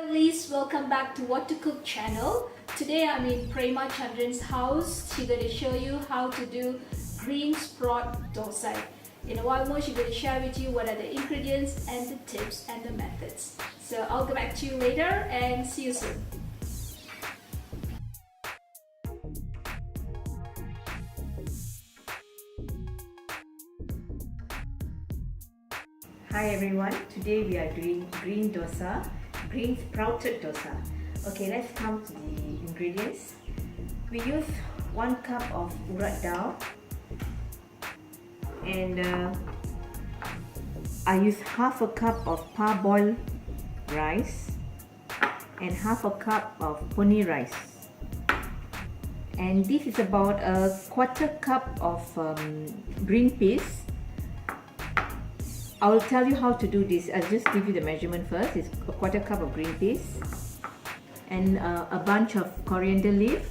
Please welcome back to What to Cook channel. Today I'm in Prema Chandran's house. She's going to show you how to do green sprout dosai. In a while more she's going to share with you what are the ingredients and the tips and the methods. So I'll get back to you later and see you soon. Hi everyone, today we are doing green dosa, green sprouted dosa. Okay, let's come to the ingredients. We use 1 cup of urad dal and I use half a cup of parboiled rice and half a cup of poni rice. And this is about a 1/4 cup of green peas. I will tell you how to do this. I'll just give you the measurement first. It's a 1/4 cup of green peas and a bunch of coriander leaf,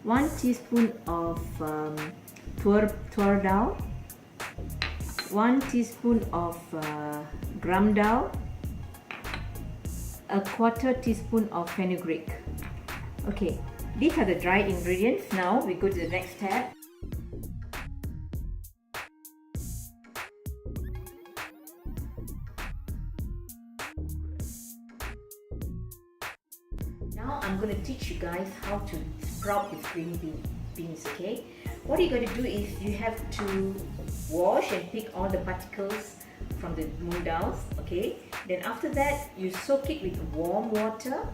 1 teaspoon of tuor dal, 1 teaspoon of gram dal, a 1/4 teaspoon of fenugreek. Okay, these are the dry ingredients. Now we go to the next step. Now I'm going to teach you guys how to sprout these green beans, okay? What you're going to do is you have to wash and pick all the particles from the moong dals, okay? Then after that, you soak it with warm water.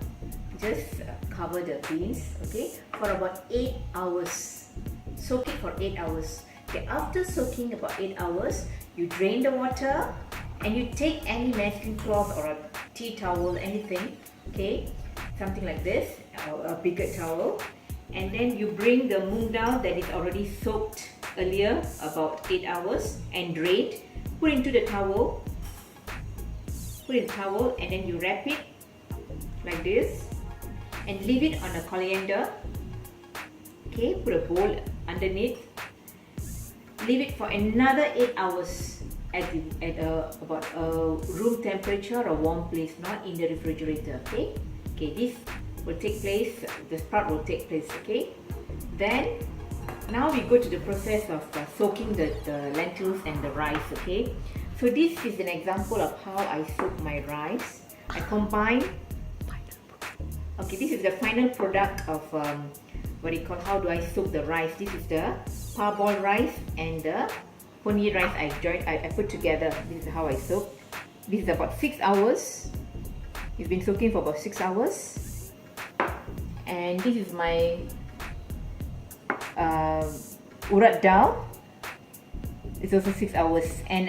Just cover the beans, okay? For about 8 hours. Soak it for 8 hours. Okay, after soaking about 8 hours, you drain the water and you take any masking cloth or a tea towel, anything, okay? Something like this, a bigger towel, and then you bring the moong dal that is already soaked earlier about 8 hours and drained, put into the towel, and then you wrap it like this and leave it on a colander. Okay, put a bowl underneath, leave it for another 8 hours at about room temperature or warm place, not in the refrigerator. Okay, this will take place, the sprout will take place, okay? Then, now we go to the process of soaking the lentils and the rice, okay? So this is an example of how I soak my rice. I combine, okay, this is the final product of how do I soak the rice. This is the parboiled rice and the poni rice I put together. This is how I soak. This is about 6 hours. It's been soaking for about 6 hours, and this is my urad dal. It's also 6 hours, and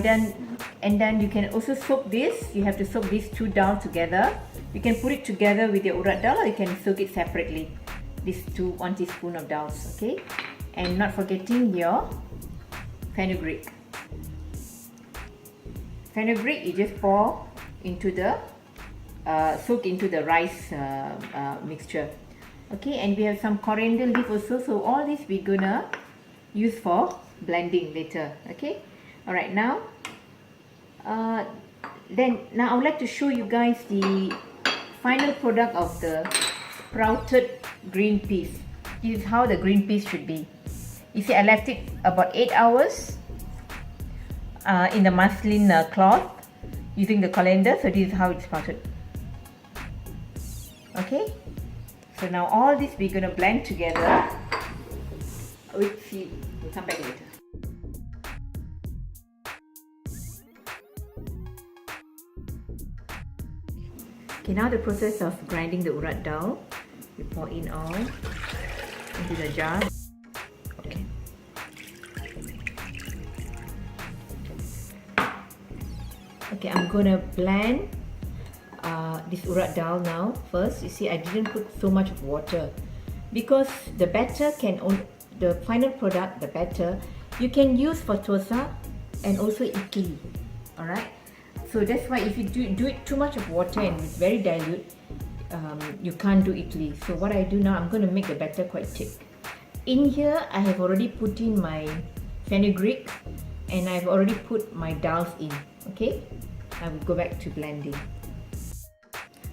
then you can also soak this. You have to soak these 2 dal together. You can put it together with your urad dal, or you can soak it separately. These 1 teaspoon of dals, okay, and not forgetting your fenugreek. Fenugreek you just pour into the soak into the rice mixture, okay, and we have some coriander leaf also. So all this we're gonna use for blending later, okay. All right, now I would like to show you guys the final product of the sprouted green peas. This is how the green peas should be. You see, I left it about 8 hours in the muslin cloth using the colander. So this is how it's sprouted. Okay, so now all this we're going to blend together. We'll come back later. Okay, now the process of grinding the urad dal. You pour in all into the jar. Okay. Okay, I'm going to blend this urad dal now. First, you see, I didn't put so much of water because the batter the final product, the batter, you can use for thosai and also idli. Alright, so that's why if you do it too much of water and it's very dilute, you can't do idli. So what I do now, I'm going to make the batter quite thick. In here, I have already put in my fenugreek, and I've already put my dals in. Okay, I will go back to blending.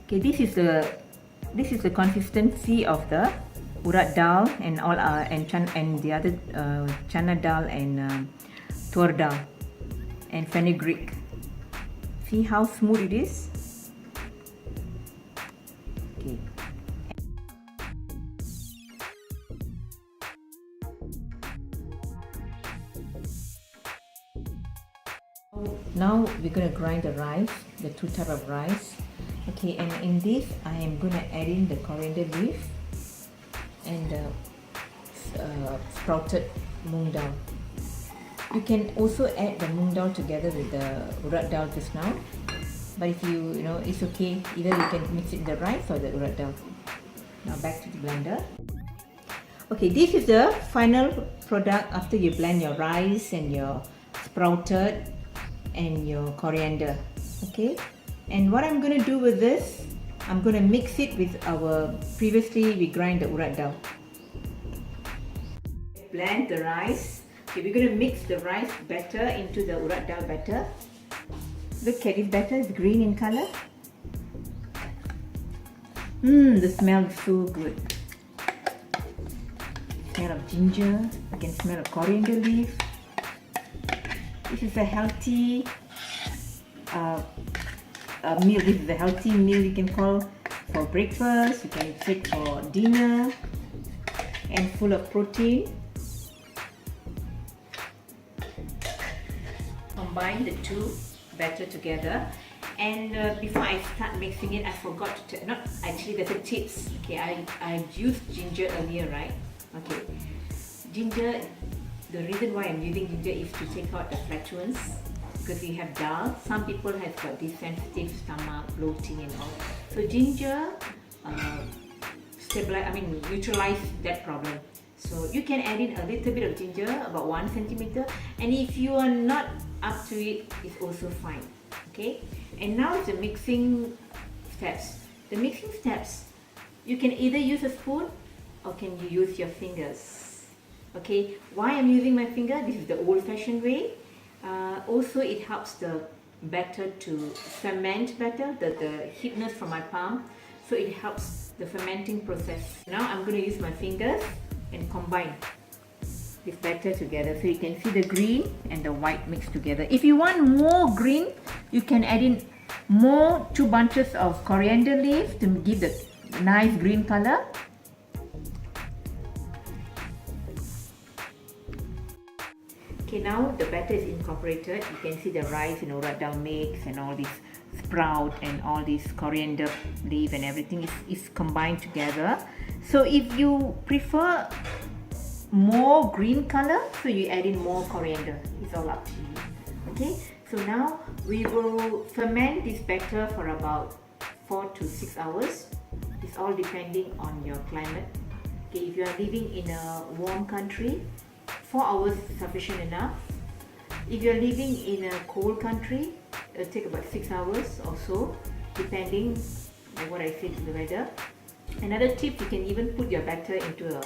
Okay, this is the consistency of the urad dal and all and the other chana dal and tur dal and fenugreek. See how smooth it is? Okay. Now we're going to grind the rice, the two type of rice. Okay, and in this I am going to add in the coriander leaf and the sprouted moong dal. You can also add the moong dal together with the urad dal just now, but if you know, it's okay, either you can mix it in the rice or the urad dal. Now back to the blender. Okay, this is the final product after you blend your rice and your sprouted and your coriander. Okay, and what I'm going to do with this, I'm going to mix it with our previously we grind the urad dal. Blend the rice. Okay, we're going to mix the rice batter into the urad dal batter. Look at this batter, it's green in color. The smell is so good. Smell of ginger, I can smell of coriander leaf. This is a healthy meal. This is a healthy meal you can call for breakfast, you can take for dinner, and full of protein. Combine the two batter together, and before I start mixing it, I forgot to not actually, there's a tips. Okay, I used ginger earlier, right? Okay, ginger. The reason why I'm using ginger is to take out the flatulence, because we have dal. Some people have got this sensitive stomach, bloating and all. So ginger neutralize that problem. So you can add in a little bit of ginger, about 1 centimeter, and if you are not up to it, it's also fine. Okay, and now it's the mixing steps. The mixing steps, you can either use a spoon or can you use your fingers. Okay, why I'm using my finger? This is the old-fashioned way. Also, it helps the batter to ferment better, the heatness from my palm, so it helps the fermenting process. Now I'm going to use my fingers and combine this batter together, so you can see the green and the white mixed together. If you want more green, you can add in more 2 bunches of coriander leaves to give the nice green color. Okay, now the batter is incorporated. You can see the rice and urad dal mix and all this sprout and all this coriander leaf and everything is combined together. So if you prefer more green color, so you add in more coriander. It's all up to you. Okay, so now we will ferment this batter for about 4 to 6 hours. It's all depending on your climate. Okay, if you are living in a warm country, 4 hours is sufficient enough. If you're living in a cold country, it'll take about 6 hours or so, depending on what I say to the weather. Another tip, you can even put your batter into a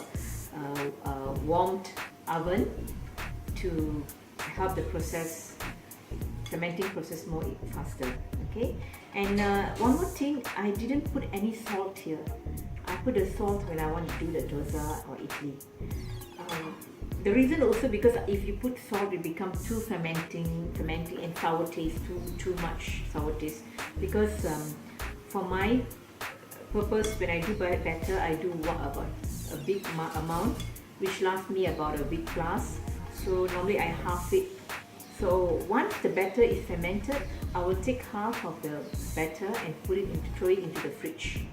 warmed oven to help the process, fermenting process more faster. Okay, and one more thing, I didn't put any salt here. I put the salt when I want to do the dosa or idli. The reason also because if you put salt, it becomes too fermenting and sour taste, too much sour taste. Because for my purpose, when I do batter, I do about a big amount, which lasts me about a big glass. So normally I half it. So once the batter is fermented, I will take half of the batter and throw it into the fridge.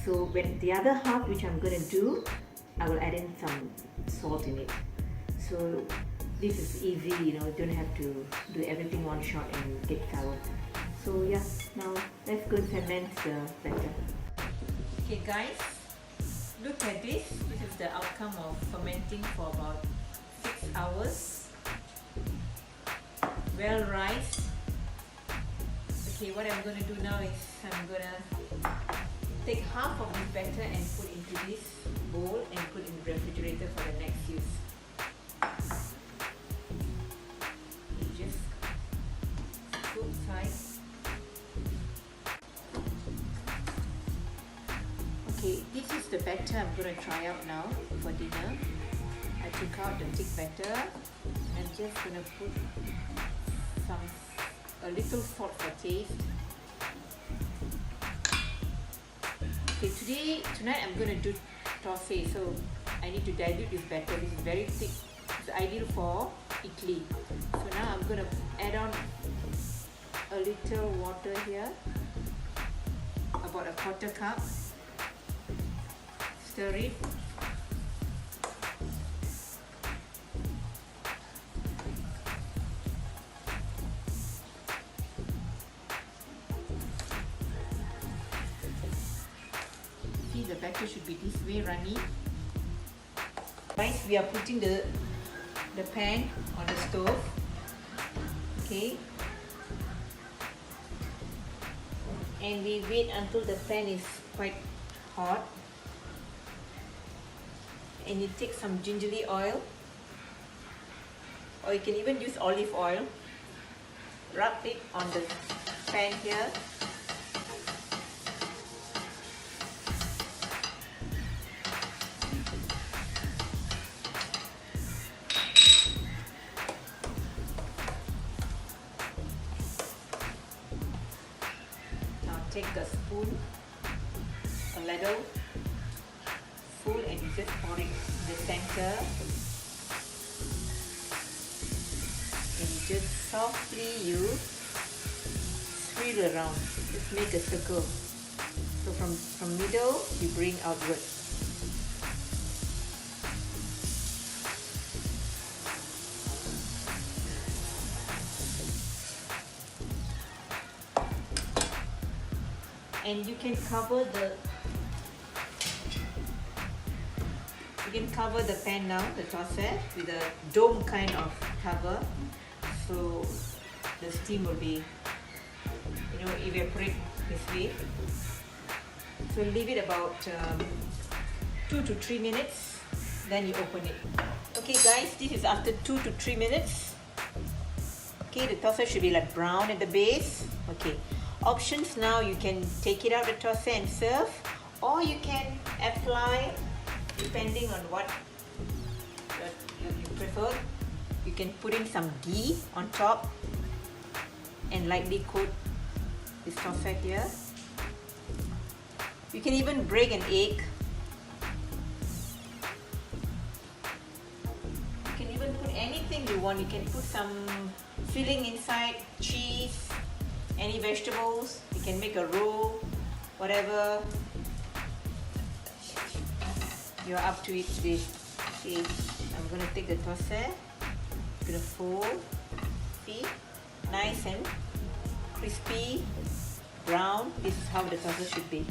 So when the other half, which I'm going to do, I will add in some salt in it. So this is easy, you know, don't have to do everything one shot and get sour. So yeah, now let's go and ferment the batter. Okay guys, look at this. This is the outcome of fermenting for about 6 hours. Well rice. Okay, what I'm going to do now is I'm going to take half of this batter and put into this bowl and put in the refrigerator for the next use. batter I'm going to try out now for dinner. I took out the thick batter. I'm just going to put a little salt for taste. Okay, tonight I'm going to do Thosai, so I need to dilute this batter. This is very thick. It's ideal for Idli. So now I'm going to add on a little water here, about a 1/4 cup. Stir it. See, the batter should be this way, runny. Guys, we are putting the pan on the stove. Okay. And we wait until the pan is quite hot. And you take some gingerly oil, or you can even use olive oil. Rub it on the pan here. Now take a spoon, a ladle full, and you just pour it in the center, and you just softly swirl around. Just make a circle. So from middle you bring outward. And you can cover the pan now, the Thosai, with a dome kind of cover, so the steam will be, evaporate this way. So leave it about 2 to 3 minutes, then you open it. Okay guys, this is after 2 to 3 minutes. Okay, the Thosai should be like brown at the base. Okay, options now, you can take it out the Thosai and serve, or you can apply, depending on what you prefer. You can put in some ghee on top and lightly coat this Thosai here. You can even break an egg. You can even put anything you want. You can put some filling inside, cheese, any vegetables. You can make a roll, whatever. You're up to it today. Okay, I'm gonna take the Thosai. I'm gonna fold. See, nice and crispy, brown. This is how the Thosai should be.